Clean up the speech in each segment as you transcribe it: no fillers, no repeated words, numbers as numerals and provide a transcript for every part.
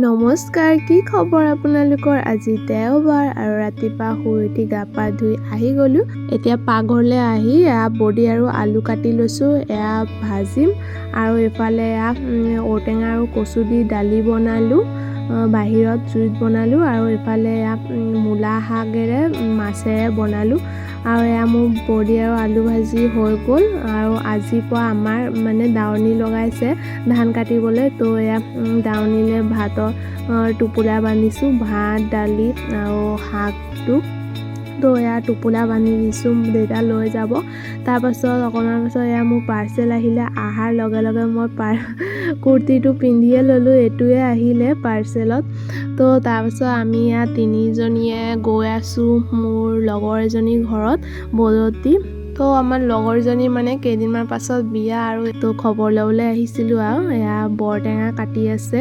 নমস্কাৰ, কি খবৰ আপোনালোকৰ? আজি দেওবাৰ আৰু ৰাতিপুৱা শুই উঠি গা পা ধুই আহি গ'লোঁ। এতিয়া পাকঘৰলৈ আহি বডি আৰু আলু কাটি লৈছোঁ, এয়া ভাজিম। আৰু এইফালে ঔটেঙা আৰু কচু দি দালি বনালোঁ, বাহিৰত জুইত বনালোঁ। আৰু এইফালে মূলা শাকেৰে মাছেৰে বনালোঁ। আৰু মোৰ বডি আৰু আলু ভাজি হৈ গ'ল। আৰু আজিৰ পৰা আমাৰ দাৱনী লগাইছে ধান কাটিবলৈ, তো দাৱনীলৈ ভাতৰ টোপোলা বান্ধিছোঁ, ভাত দালি আৰু শাকটো। তো টোপোলা বান্ধি দিছোঁ, দেউতা লৈ যাব। তাৰপাছত অকণমান পাছত মোৰ পাৰ্চেল আহিলে। অহাৰ লগে লগে মই কুৰ্তিটো পিন্ধিয়ে ল'লোঁ, এইটোৱে আহিলে পাৰ্চেলত। তো তাৰপাছত আমি তিনিজনীয়ে গৈ আছোঁ মোৰ লগৰ এজনীৰ ঘৰত বজতি। তো আমাৰ লগৰজনী কেইদিনমান পাছত বিয়া, আৰু তো খবৰ ল'বলৈ আহিছিলোঁ। আৰু বৰটেঙা কাটি আছে,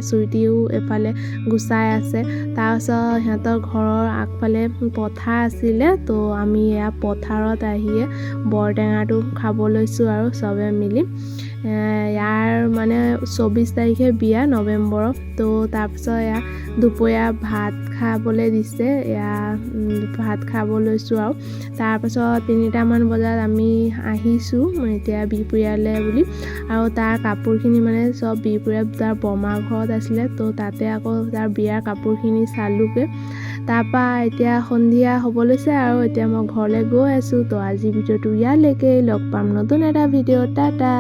চুইটিও এফালে গুচাই আছে। তাৰপাছত সিহঁতৰ ঘৰৰ আগফালে পথাৰ আছিলে, তো আমি পথাৰত আহিয়ে বৰটেঙাটো খাব লৈছোঁ আৰু চবে মিলি। ইয়াৰ 24 তাৰিখে বিয়া, নৱেম্বৰত। তো তাৰপিছত দুপৰীয়া ভাত খাবলৈ দিছে, ভাত খাব লৈছোঁ। আৰু তাৰপাছত 3টামান বজাত আমি আহিছোঁ এতিয়া বিহপুৰীয়ালৈ বুলি। আৰু তাৰ কাপোৰখিনি চব বিহপুৰীয়াত তাৰ বৰমাৰ ঘৰত আছিলে, তো তাতে আকৌ তাৰ বিয়াৰ কাপোৰখিনি চালোগৈ। তাৰপৰা এতিয়া সন্ধিয়া হ'ব লৈছে আৰু এতিয়া মই ঘৰলৈ গৈ আছোঁ। তো আজি ভিডিঅ'টো ইয়ালৈকে, লগ পাম নতুন এটা ভিডিঅ', টাটা।